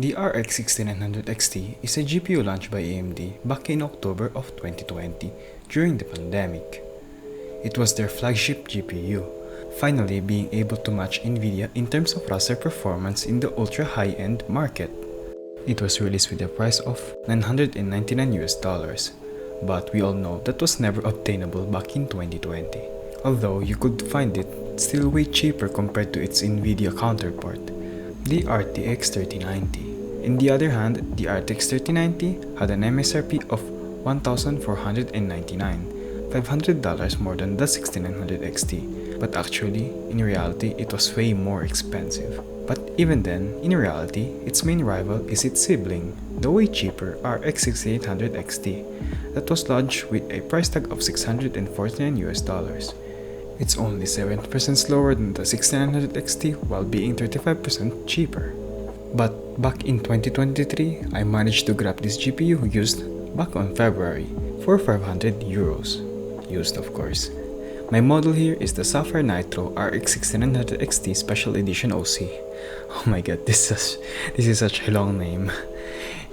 The RX 6900 XT is a GPU launched by AMD back in October of 2020 during the pandemic. It was their flagship GPU, finally being able to match Nvidia in terms of processor performance in the ultra high-end market. It was released with a price of $999 US, but we all know that was never obtainable back in 2020. Although you could find it still way cheaper compared to its Nvidia counterpart, the RTX 3090. On the other hand, the RTX 3090 had an MSRP of $1,499, $500 more than the 6900 XT, but actually, in reality, it was way more expensive. But even then, in reality, its main rival is its sibling, the way cheaper RX 6800 XT, that was launched with a price tag of $649 US. It's only 7% slower than the 6900 XT while being 35% cheaper. But back in 2023, I managed to grab this GPU used back on February for €500. Used, of course. My model here is the Sapphire Nitro RX 6900 XT Special Edition OC. Oh my god, this is such a long name.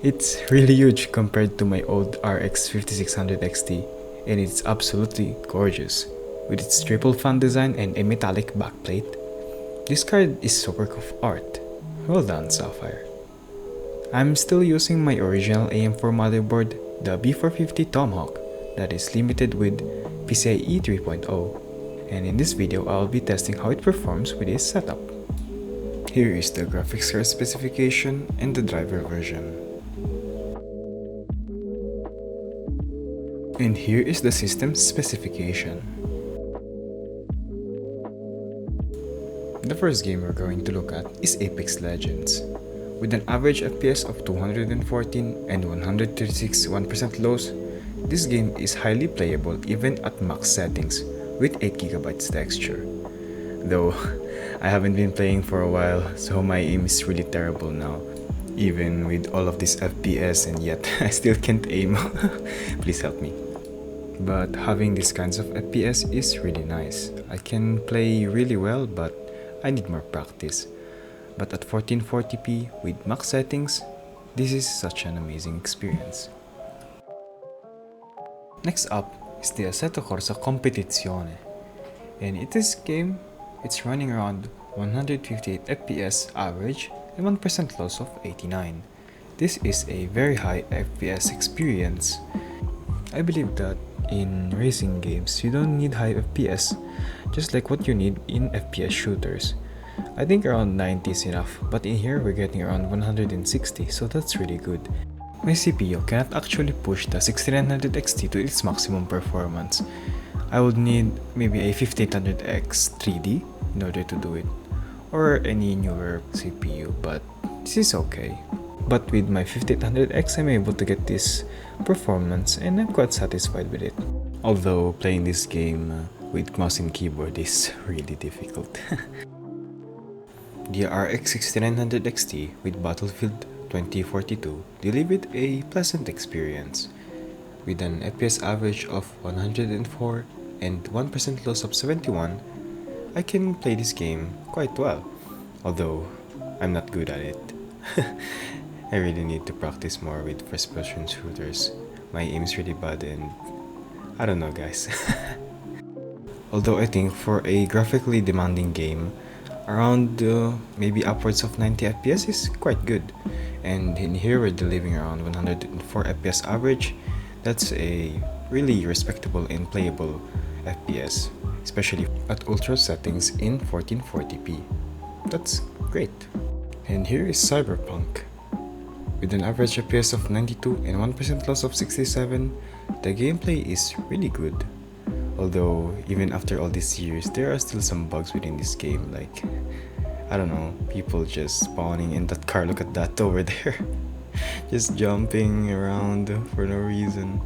It's really huge compared to my old RX 5600 XT, and it's absolutely gorgeous. With its triple fan design and a metallic backplate, this card is a work of art. Well done, Sapphire. I'm still using my original AM4 motherboard, the B450 Tomahawk, that is limited with PCI-E 3.0, and in this video I'll be testing how it performs with this setup. Here is the graphics card specification and the driver version. And here is the system specification. The first game we're going to look at is Apex Legends. With an average FPS of 214 and 136 1% lows, this game is highly playable even at max settings with 8GB texture. Though, I haven't been playing for a while, so my aim is really terrible now. Even with all of this FPS, and yet I still can't aim. Please help me. But having these kinds of FPS is really nice. I can play really well, but I need more practice. But at 1440p with max settings, this is such an amazing experience. Next up is the Assetto Corsa Competizione, and in this game, it's running around 158 FPS average and 1% loss of 89. This is a very high FPS experience. I believe that in racing games, you don't need high FPS, just like what you need in FPS shooters. I think around 90 is enough, but in here we're getting around 160, so that's really good. My CPU cannot actually push the 6900 XT to its maximum performance. I would need maybe a 5800X 3D in order to do it, or any newer CPU, but this is okay. But with my 5800X, I'm able to get this performance and I'm quite satisfied with it. Although playing this game with mouse and keyboard is really difficult. The RX 6900 XT with Battlefield 2042 delivered a pleasant experience. With an FPS average of 104 and 1% loss of 71, I can play this game quite well, although I'm not good at it. I really need to practice more with first-person shooters. My aim is really bad and I don't know, guys. Although I think for a graphically demanding game, around maybe upwards of 90 FPS is quite good. And in here we're delivering around 104 FPS average. That's a really respectable and playable FPS, especially at ultra settings in 1440p. That's great. And here is Cyberpunk. With an average FPS of 92 and 1% loss of 67, the gameplay is really good. Although, even after all these years, there are still some bugs within this game, like, I don't know, people just spawning in that car, look at that over there. Just jumping around for no reason.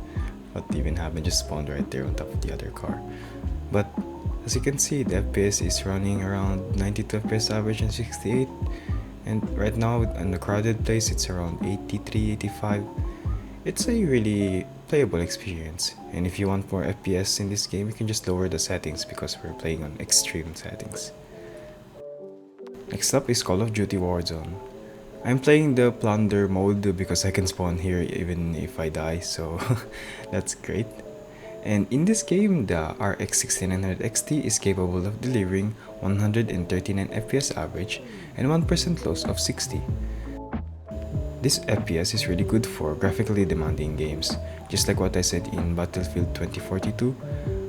What even happened? Just spawned right there on top of the other car. But, as you can see, the FPS is running around 92 FPS average and 68. And right now, in the crowded place, it's around 83, 85. It's a really playable experience, and if you want more FPS in this game, you can just lower the settings because we're playing on extreme settings. Next up is Call of Duty Warzone. I'm playing the plunder mode because I can spawn here even if I die, so that's great. And in this game, the RX 6900 XT is capable of delivering 139 FPS average and 1% loss of 60. This FPS is really good for graphically demanding games, just like what I said in Battlefield 2042.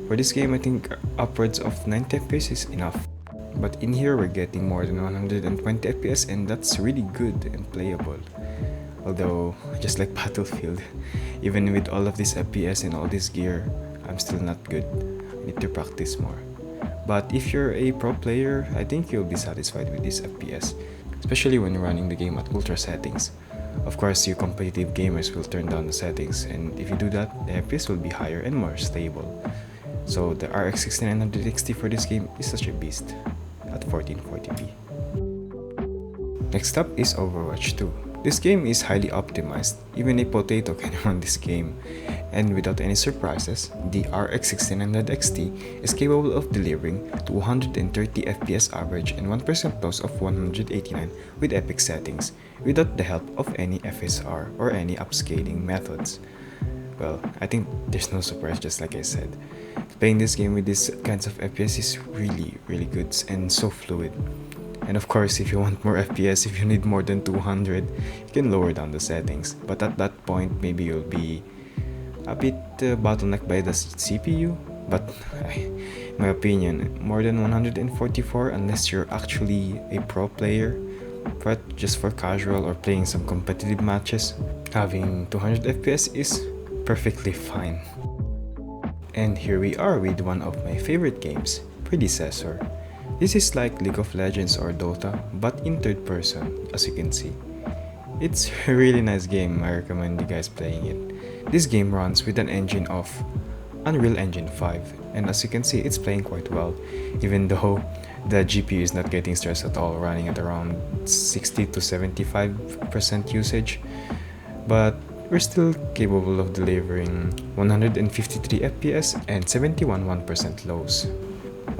For this game, I think upwards of 90 FPS is enough. But in here, we're getting more than 120 FPS, and that's really good and playable. Although, just like Battlefield, even with all of this FPS and all this gear, I'm still not good. I need to practice more. But if you're a pro player, I think you'll be satisfied with this FPS, especially when running the game at ultra settings. Of course, you competitive gamers will turn down the settings, and if you do that, the FPS will be higher and more stable. So the RX 6900 XT for this game is such a beast at 1440p. Next up is Overwatch 2. This game is highly optimized, even a potato can run this game. And without any surprises, the RX 6900 XT is capable of delivering 230 FPS average and 1% loss of 189 with epic settings, without the help of any FSR or any upscaling methods. Well, I think there's no surprise, just like I said. Playing this game with these kinds of FPS is really good and so fluid. And of course, if you want more FPS, if you need more than 200, you can lower down the settings. But at that point, maybe you'll be a bit bottlenecked by the CPU. But in my opinion, more than 144 unless you're actually a pro player. But just for casual or playing some competitive matches, having 200 FPS is perfectly fine. And here we are with one of my favorite games, Predecessor. This is like League of Legends or Dota, but in third person, as you can see. It's a really nice game, I recommend you guys playing it. This game runs with an engine of Unreal Engine 5, and as you can see, it's playing quite well, even though the GPU is not getting stressed at all, running at around 60 to 75% usage. But we're still capable of delivering 153 FPS and 71 1% lows.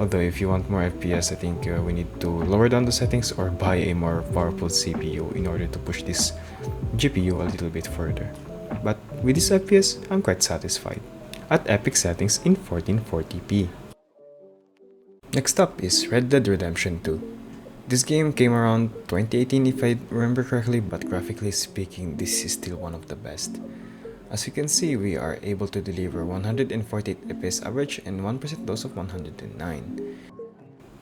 Although if you want more FPS, I think we need to lower down the settings or buy a more powerful CPU in order to push this GPU a little bit further. But with this FPS, I'm quite satisfied. At epic settings in 1440p. Next up is Red Dead Redemption 2. This game came around 2018 if I remember correctly, but graphically speaking, this is still one of the best. As you can see, we are able to deliver 148 FPS average and 1% loss of 109.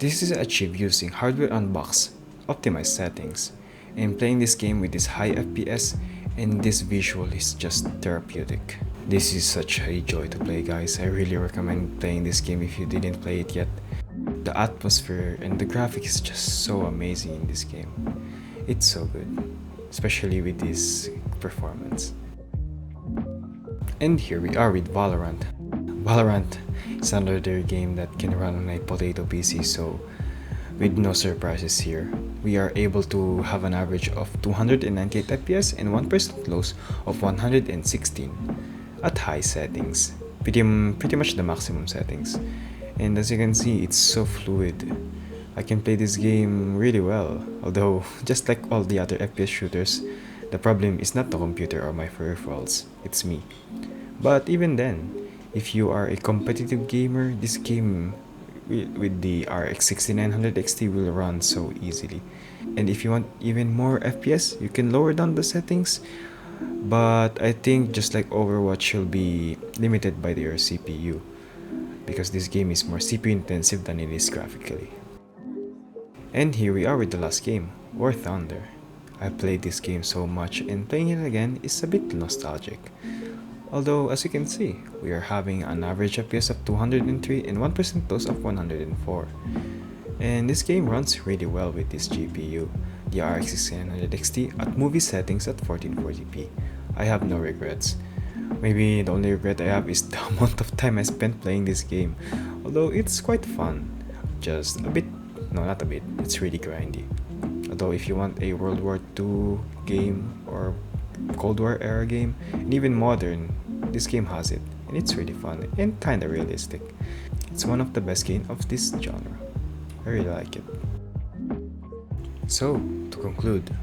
This is achieved using hardware on box, optimized settings, and playing this game with this high FPS and this visual is just therapeutic. This is such a joy to play, guys. I really recommend playing this game if you didn't play it yet. The atmosphere and the graphics is just so amazing in this game. It's so good, especially with this performance. And here we are with Valorant. Valorant is another game that can run on a potato PC, so with no surprises here. We are able to have an average of 298 FPS and 1% loss of 116 at high settings. Pretty much the maximum settings. And as you can see, it's so fluid. I can play this game really well, although just like all the other FPS shooters, the problem is not the computer or my peripherals, it's me. But even then, if you are a competitive gamer, this game with the RX 6900 XT will run so easily. And if you want even more FPS, you can lower down the settings. But I think just like Overwatch, you'll be limited by your CPU, because this game is more CPU intensive than it is graphically. And here we are with the last game, War Thunder. I played this game so much and playing it again is a bit nostalgic. Although as you can see, we are having an average FPS of 203 and 1% loss of 104. And this game runs really well with this GPU, the RX 6900 XT at movie settings at 1440p. I have no regrets. Maybe the only regret I have is the amount of time I spent playing this game, although it's quite fun. Just a bit, no not a bit, it's really grindy. Although if you want a World War II game or Cold War era game, and even modern, this game has it, and it's really fun and kinda realistic. It's one of the best games of this genre. I really like it. So, to conclude,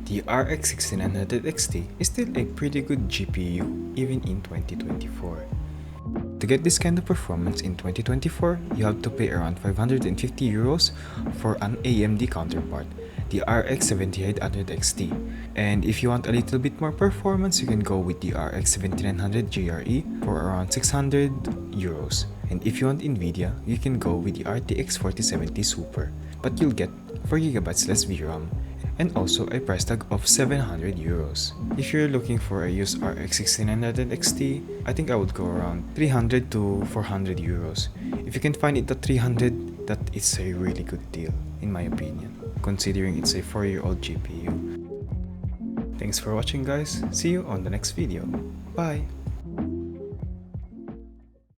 The RX 6900 XT is still a pretty good GPU even in 2024. To get this kind of performance in 2024, you have to pay around 550 euros for an AMD counterpart, the RX 7800 XT. And if you want a little bit more performance, you can go with the RX 7900 GRE for around 600 euros. And if you want Nvidia, you can go with the RTX 4070 Super, but you'll get 4GB less VRAM and also a price tag of 700 euros. If you're looking for a used RX 6900 XT, I think I would go around 300 to 400 euros. If you can find it at 300, that is a really good deal, in my opinion, considering it's a 4-year-old GPU. Thanks for watching guys, see you on the next video. Bye!